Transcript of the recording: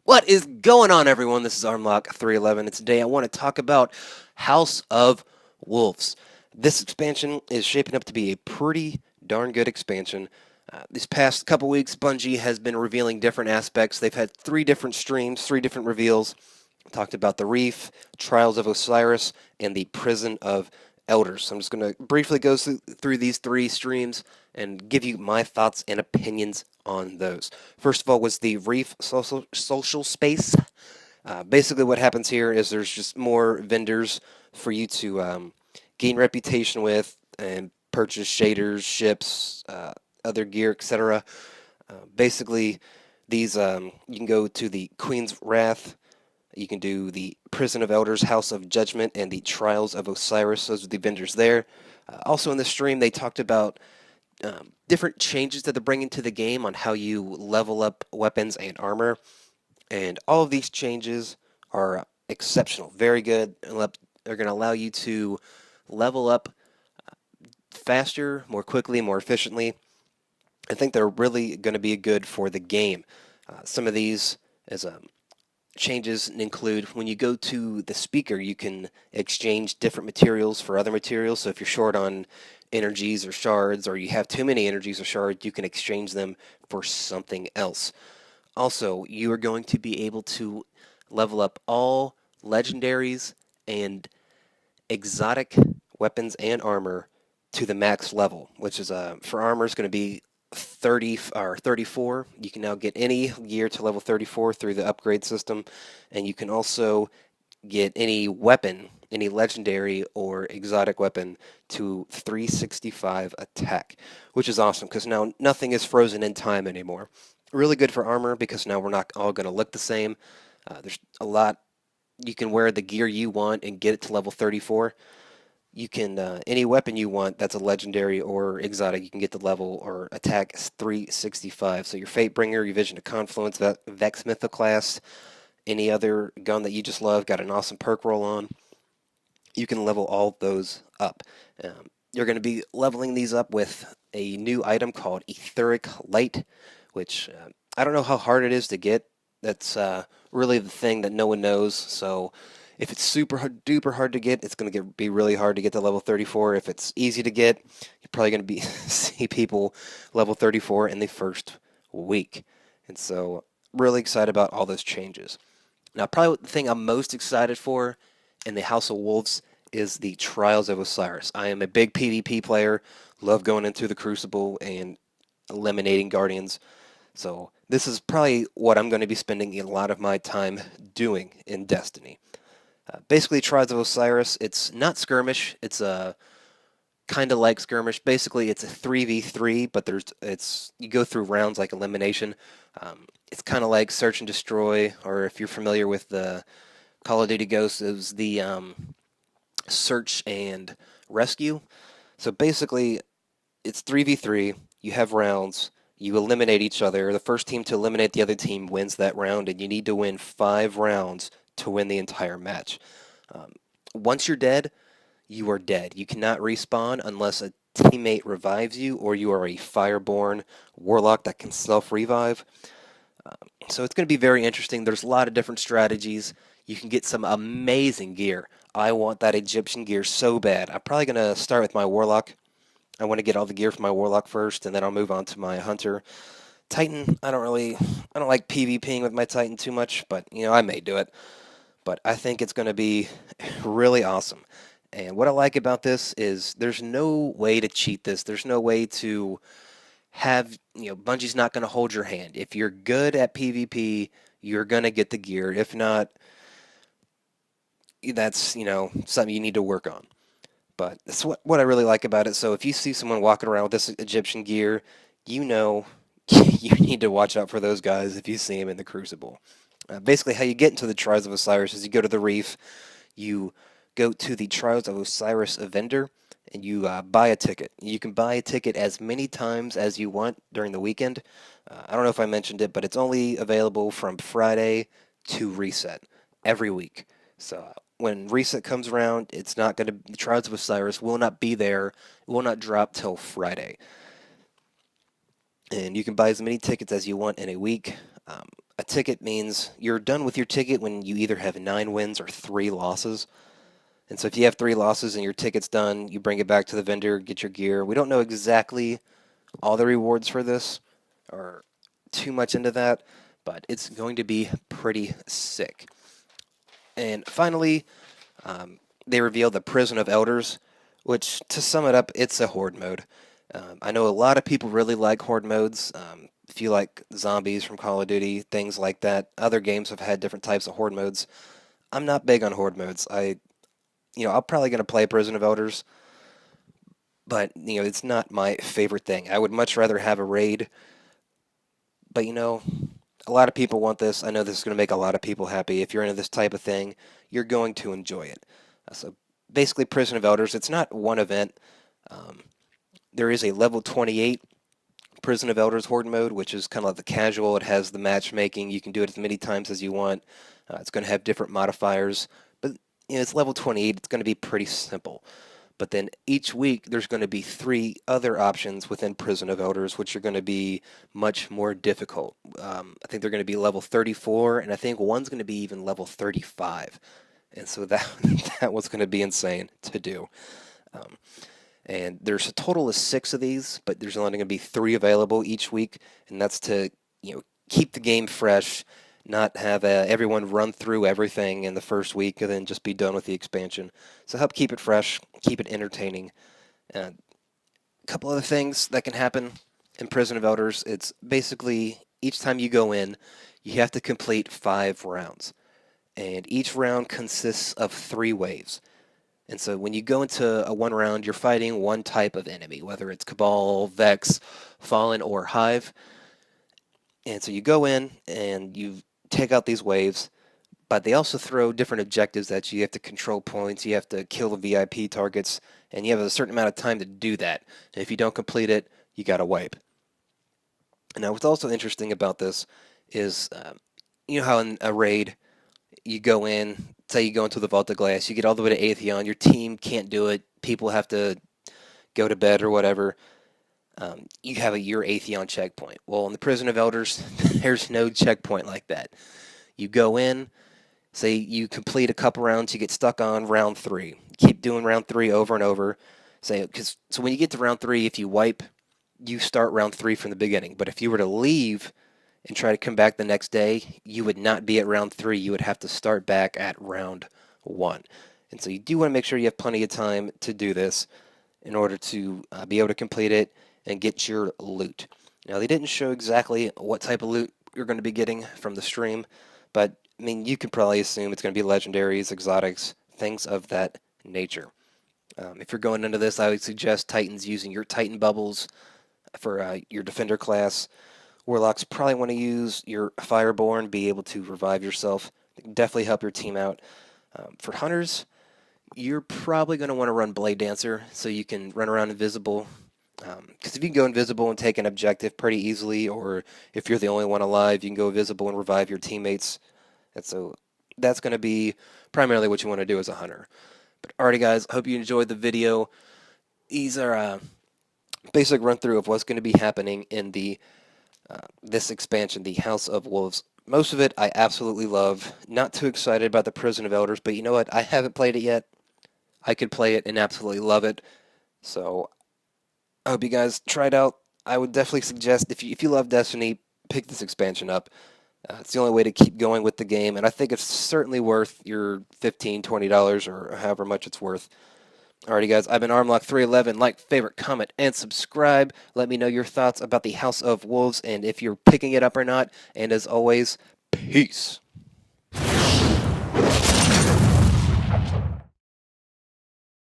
What is going on, everyone? This is Armlock311, and today I want to talk about House of Wolves. This expansion is shaping up to be a pretty darn good expansion. These past couple weeks, Bungie has been revealing different aspects. They've had 3 different streams, 3 different reveals. Talked about the Reef, Trials of Osiris, and the Prison of Elders. So I'm just going to briefly go through these 3 streams and give you my thoughts and opinions on those. First of all was the Reef social space. Basically what happens here is there's just more vendors for you to gain reputation with and purchase shaders, ships, other gear, etc. Basically, these you can go to the Queen's Wrath. You can do the Prison of Elders, House of Judgment, and the Trials of Osiris. Those are the vendors there. Also in the stream, they talked about different changes that they're bringing to the game on how you level up weapons and armor. And all of these changes are exceptional, very good. They're going to allow you to level up faster, more quickly, more efficiently. I think they're really going to be good for the game. Some of these as changes include when you go to the speaker, you can exchange different materials for other materials. So if you're short on energies or shards, or you have too many energies or shards, you can exchange them for something else. Also, you are going to be able to level up all legendaries and exotic weapons and armor to the max level, which is for armor is going to be 30 or 34. You can now get any gear to level 34 through the upgrade system, and you can also get any weapon, any legendary or exotic weapon to 365 attack, which is awesome because now nothing is frozen in time anymore. Really good for armor because now we're not all going to look the same. There's a lot. You can wear the gear you want and get it to level 34. You can, any weapon you want that's a legendary or exotic, you can get the level or attack 365. So your Fatebringer, your Vision of Confluence, Vex Mythoclast, any other gun that you just love, got an awesome perk roll on, you can level all those up. You're going to be leveling these up with a new item called Etheric Light, which I don't know how hard it is to get. That's really the thing that no one knows. So if it's super duper hard to get, it's going to be really hard to get to level 34. If it's easy to get, you're probably going to see people level 34 in the first week. And so really excited about all those changes. Now, probably the thing I'm most excited for in the House of Wolves is the Trials of Osiris. I am a big PvP player, love going into the Crucible and eliminating Guardians. So this is probably what I'm going to be spending a lot of my time doing in Destiny. Basically, Trials of Osiris, it's not skirmish, it's a kind of like skirmish. Basically, it's a 3v3, but you go through rounds like elimination. It's kind of like Search and Destroy, or if you're familiar with the Call of Duty Ghosts, it was the Search and Rescue. So basically, it's 3v3, you have rounds, you eliminate each other. The first team to eliminate the other team wins that round, and you need to win 5 rounds to win the entire match. Once you're dead, you are dead. You cannot respawn unless a teammate revives you, or you are a Fireborn Warlock that can self-revive. So it's going to be very interesting. There's a lot of different strategies. You can get some amazing gear. I want that Egyptian gear so bad. I'm probably going to start with my Warlock. I want to get all the gear from my Warlock first, and then I'll move on to my Hunter. Titan, I don't like PvPing with my Titan too much, but, I may do it. But I think it's going to be really awesome. And what I like about this is there's no way to cheat this. There's no way to have, Bungie's not going to hold your hand. If you're good at PvP, you're going to get the gear. If not, that's, something you need to work on. But that's what I really like about it. So if you see someone walking around with this Egyptian gear, you need to watch out for those guys if you see them in the Crucible. Basically, how you get into the Trials of Osiris is you go to the Reef, you go to the Trials of Osiris vendor, and you buy a ticket. You can buy a ticket as many times as you want during the weekend. I don't know if I mentioned it, but it's only available from Friday to reset every week. So when reset comes around, it's not going to. The Trials of Osiris will not be there. It will not drop till Friday. And you can buy as many tickets as you want in a week. A ticket means you're done with your ticket when you either have 9 wins or 3 losses. And so if you have 3 losses and your ticket's done, you bring it back to the vendor, get your gear. We don't know exactly all the rewards for this or too much into that, but it's going to be pretty sick. And finally, they revealed the Prison of Elders, which, to sum it up, it's a horde mode. I know a lot of people really like horde modes. If you like zombies from Call of Duty, things like that, other games have had different types of horde modes. I'm not big on horde modes. I'm probably going to play Prison of Elders, but, it's not my favorite thing. I would much rather have a raid, but, a lot of people want this. I know this is going to make a lot of people happy. If you're into this type of thing, you're going to enjoy it. So basically, Prison of Elders, it's not one event. There is a level 28 Prison of Elders Horde mode, which is kind of like the casual. It has the matchmaking. You can do it as many times as you want. It's going to have different modifiers, but it's level 28. It's going to be pretty simple. But then each week, there's going to be 3 other options within Prison of Elders, which are going to be much more difficult. I think they're going to be level 34, and I think one's going to be even level 35. And so that was going to be insane to do. And there's a total of 6 of these, but there's only going to be 3 available each week, and that's to keep the game fresh, not have everyone run through everything in the first week and then just be done with the expansion. So help keep it fresh, keep it entertaining. A couple other things that can happen in Prison of Elders, it's basically each time you go in, you have to complete 5 rounds. And each round consists of 3 waves. And so when you go into a 1 round, you're fighting one type of enemy, whether it's Cabal, Vex, Fallen, or Hive. And so you go in and you take out these waves, but they also throw different objectives at you. You have to control points, you have to kill the VIP targets, and you have a certain amount of time to do that. And if you don't complete it, you got to wipe. Now, what's also interesting about this is, how in a raid, you go in, say you go into the Vault of Glass, you get all the way to Atheon, your team can't do it, people have to go to bed or whatever. You have your Atheon checkpoint. Well, in the Prison of Elders, there's no checkpoint like that. You go in, say you complete a couple rounds, you get stuck on round 3. Keep doing round 3 over and over. So when you get to round 3, if you wipe, you start round 3 from the beginning. But if you were to leave and try to come back the next day, you would not be at round 3. You would have to start back at round 1. And so you do want to make sure you have plenty of time to do this in order to be able to complete it and get your loot. Now, they didn't show exactly what type of loot you're going to be getting from the stream, but you can probably assume it's going to be legendaries, exotics, things of that nature. If you're going into this, I would suggest Titans using your Titan bubbles for your defender class. Warlocks probably want to use your Fireborn, be able to revive yourself. They can definitely help your team out. For Hunters, you're probably going to want to run Blade Dancer so you can run around invisible. Because if you can go invisible and take an objective pretty easily, or if you're the only one alive, you can go invisible and revive your teammates. And so that's going to be primarily what you want to do as a hunter. But alrighty, guys, hope you enjoyed the video. These are a basic run through of what's going to be happening in the this expansion, the House of Wolves. Most of it I absolutely love. Not too excited about the Prison of Elders, but you know what? I haven't played it yet. I could play it and absolutely love it. So I hope you guys try it out. I would definitely suggest, if you love Destiny, pick this expansion up. It's the only way to keep going with the game, and I think it's certainly worth your $15, $20, or however much it's worth. Alrighty, guys, I've been Armlock311. Like, favorite, comment, and subscribe. Let me know your thoughts about the House of Wolves and if you're picking it up or not. And as always, peace.